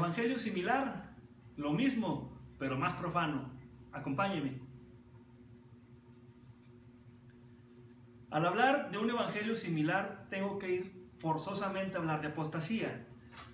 evangelio similar, lo mismo, pero más profano. Acompáñeme. Al hablar de un evangelio similar, tengo que ir forzosamente a hablar de apostasía.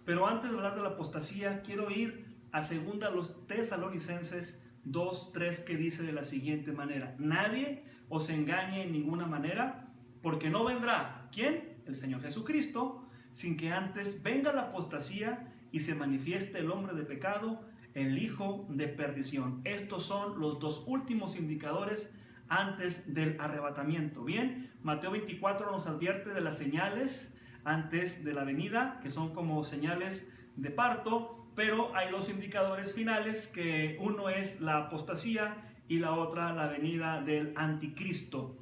Pero antes de hablar de la apostasía, quiero ir a 2 Tesalonicenses 2:3, que dice de la siguiente manera: nadie os engañe en ninguna manera, porque no vendrá, ¿quién? El Señor Jesucristo, sin que antes venga la apostasía y se manifieste el hombre de pecado, el hijo de perdición. Estos son los 2 últimos indicadores antes del arrebatamiento. Bien, Mateo 24 nos advierte de las señales antes de la venida, que son como señales de parto, pero hay 2 indicadores finales, que uno es la apostasía y la otra la venida del anticristo.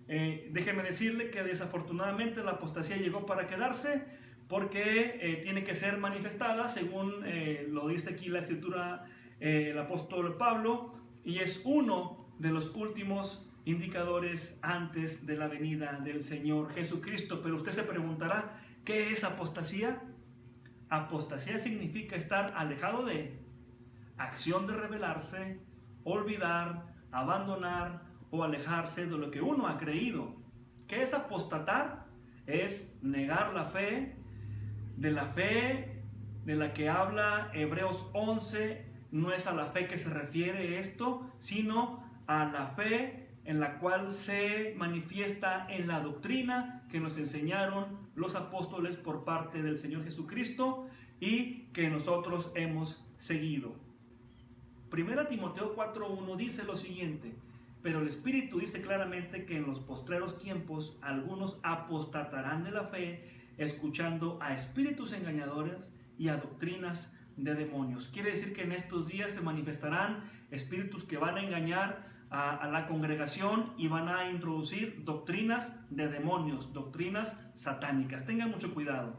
Déjeme decirle que desafortunadamente la apostasía llegó para quedarse, porque tiene que ser manifestada según lo dice aquí la escritura, el apóstol Pablo, y es uno de los últimos indicadores antes de la venida del Señor Jesucristo. Pero usted se preguntará, ¿qué es apostasía? Apostasía significa estar alejado de, acción de rebelarse, olvidar, abandonar o alejarse de lo que uno ha creído. ¿Qué es apostatar? Es negar la fe. De la fe de la que habla Hebreos 11, no es a la fe que se refiere esto, sino a la fe en la cual se manifiesta en la doctrina que nos enseñaron los apóstoles por parte del Señor Jesucristo y que nosotros hemos seguido. 1 Timoteo 4:1 dice lo siguiente: pero el Espíritu dice claramente que en los postreros tiempos algunos apostatarán de la fe, escuchando a espíritus engañadores y a doctrinas de demonios. Quiere decir que en estos días se manifestarán espíritus que van a engañar a la congregación y van a introducir doctrinas de demonios, doctrinas satánicas. Tengan mucho cuidado.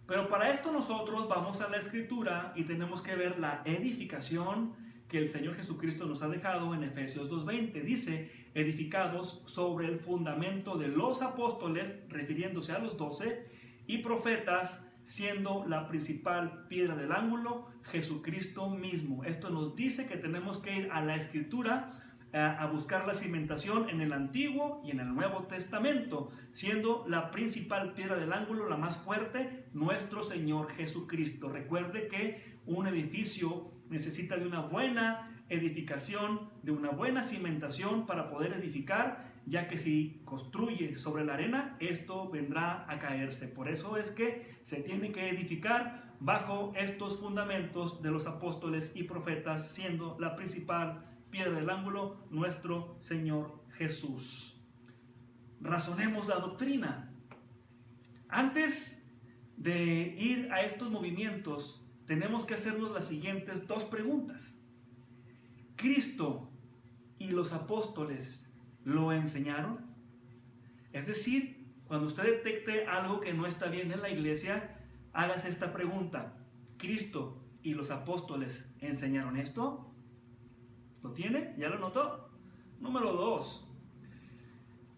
Pero para esto nosotros vamos a la Escritura y tenemos que ver la edificación que el Señor Jesucristo nos ha dejado en Efesios 2:20. Dice: edificados sobre el fundamento de los apóstoles, refiriéndose a los 12, y profetas, siendo la principal piedra del ángulo Jesucristo mismo. Esto nos dice que tenemos que ir a la Escritura a buscar la cimentación en el Antiguo y en el Nuevo Testamento, siendo la principal piedra del ángulo, la más fuerte, nuestro Señor Jesucristo. Recuerde que un edificio necesita de una buena edificación, de una buena cimentación para poder edificar, ya que si construye sobre la arena, esto vendrá a caerse. Por eso es que se tiene que edificar bajo estos fundamentos de los apóstoles y profetas, siendo la principal piedra del ángulo nuestro Señor Jesús. Razonemos la doctrina. Antes de ir a estos movimientos, tenemos que hacernos las siguientes 2 preguntas. ¿Cristo y los apóstoles lo enseñaron? Es decir, cuando usted detecte algo que no está bien en la iglesia, hágase esta pregunta: ¿Cristo y los apóstoles enseñaron esto? ¿Lo tiene? ¿Ya lo notó? Número 2.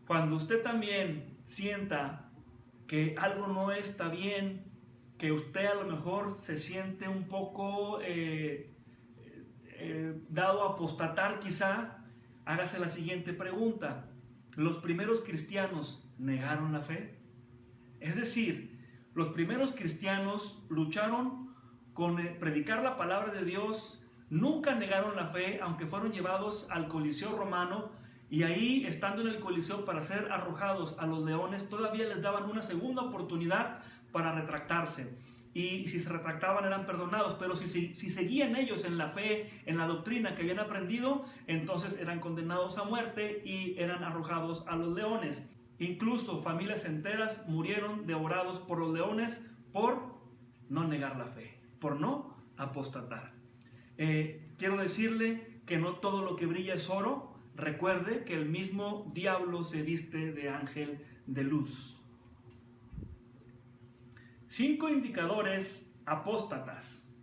Cuando usted también sienta que algo no está bien, que usted a lo mejor se siente un poco dado a apostatar quizá, hágase la siguiente pregunta: ¿los primeros cristianos negaron la fe? Es decir, los primeros cristianos lucharon con predicar la palabra de Dios, nunca negaron la fe, aunque fueron llevados al Coliseo romano, y ahí, estando en el Coliseo para ser arrojados a los leones, todavía les daban una segunda oportunidad para retractarse. Y si se retractaban eran perdonados, pero si seguían ellos en la fe, en la doctrina que habían aprendido, entonces eran condenados a muerte y eran arrojados a los leones. Incluso familias enteras murieron devorados por los leones por no negar la fe, por no apostatar. Quiero decirle que no todo lo que brilla es oro. Recuerde que el mismo diablo se viste de ángel de luz. 5 indicadores apóstatas,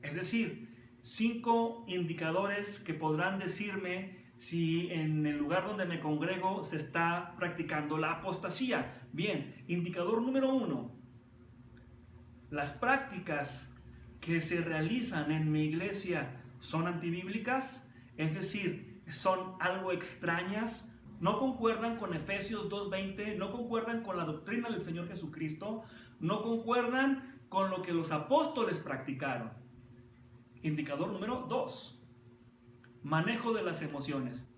es decir, 5 indicadores que podrán decirme si en el lugar donde me congrego se está practicando la apostasía. Bien, indicador número 1: las prácticas que se realizan en mi iglesia son antibíblicas, es decir, son algo extrañas, no concuerdan con Efesios 2:20, no concuerdan con la doctrina del Señor Jesucristo, no concuerdan con lo que los apóstoles practicaron. Indicador número 2, manejo de las emociones.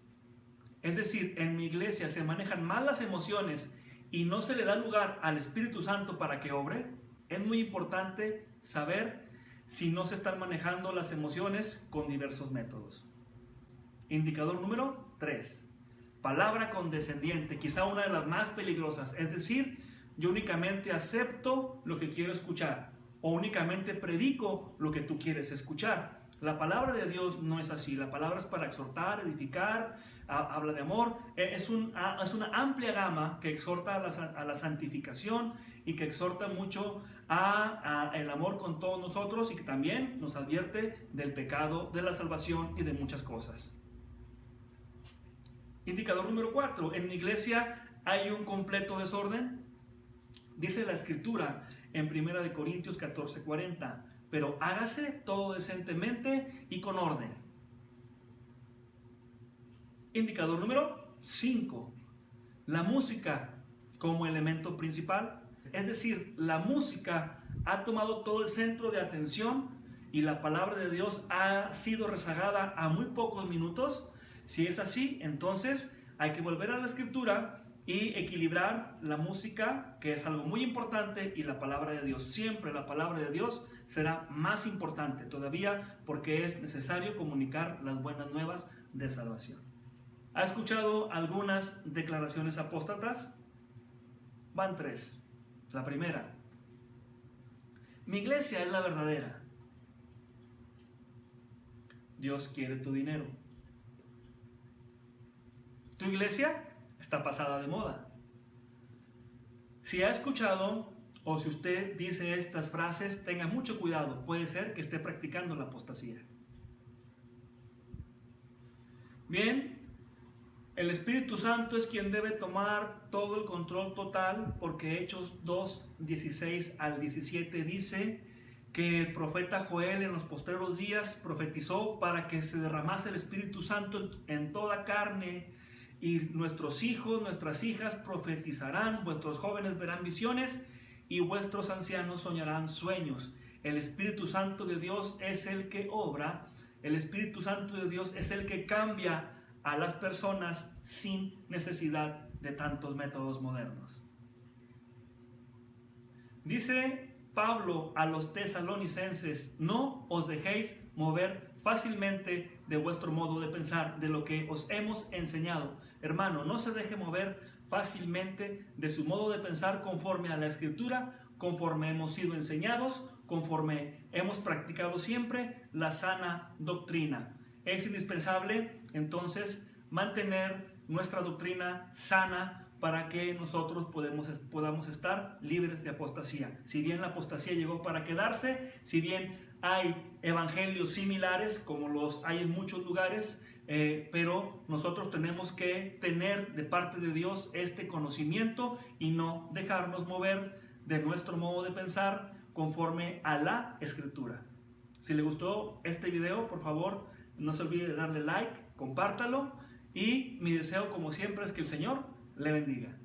Es decir, en mi iglesia se manejan mal las emociones y no se le da lugar al Espíritu Santo para que obre. Es muy importante saber si no se están manejando las emociones con diversos métodos. Indicador número 3, palabra condescendiente, quizá una de las más peligrosas. Es decir, yo únicamente acepto lo que quiero escuchar o únicamente predico lo que tú quieres escuchar. La palabra de Dios no es así. La palabra es para exhortar, edificar, habla de amor. Es una amplia gama que exhorta a la santificación y que exhorta mucho a el amor con todos nosotros y que también nos advierte del pecado, de la salvación y de muchas cosas. Indicador número 4. En mi iglesia hay un completo desorden. Dice la Escritura en 1 Corintios 14:40. Pero hágase todo decentemente y con orden. Indicador número 5. La música como elemento principal. Es decir, la música ha tomado todo el centro de atención y la palabra de Dios ha sido rezagada a muy pocos minutos. Si es así, entonces hay que volver a la Escritura y equilibrar la música, que es algo muy importante, y la palabra de Dios. Siempre la palabra de Dios será más importante todavía porque es necesario comunicar las buenas nuevas de salvación. ¿Ha escuchado algunas declaraciones apóstatas? Van 3. La primera: mi iglesia es la verdadera. Dios quiere tu dinero. Tu iglesia está pasada de moda. Si ha escuchado o si usted dice estas frases, tenga mucho cuidado. Puede ser que esté practicando la apostasía. Bien, el Espíritu Santo es quien debe tomar todo el control total, porque Hechos 2:16 al 17 dice que el profeta Joel en los postreros días profetizó para que se derramase el Espíritu Santo en toda carne, y nuestros hijos, nuestras hijas profetizarán, vuestros jóvenes verán visiones y vuestros ancianos soñarán sueños. El Espíritu Santo de Dios es el que obra, el Espíritu Santo de Dios es el que cambia a las personas sin necesidad de tantos métodos modernos. Dice Pablo a los tesalonicenses: no os dejéis mover fácilmente de vuestro modo de pensar, de lo que os hemos enseñado. Hermano, no se deje mover fácilmente de su modo de pensar conforme a la Escritura, conforme hemos sido enseñados, conforme hemos practicado siempre la sana doctrina. Es indispensable entonces mantener nuestra doctrina sana para que nosotros podamos estar libres de apostasía. Si bien la apostasía llegó para quedarse, si bien hay evangelios similares como los hay en muchos lugares, pero nosotros tenemos que tener de parte de Dios este conocimiento y no dejarnos mover de nuestro modo de pensar conforme a la Escritura. Si le gustó este video, por favor, no se olvide de darle like, compártalo, y mi deseo, como siempre, es que el Señor le bendiga.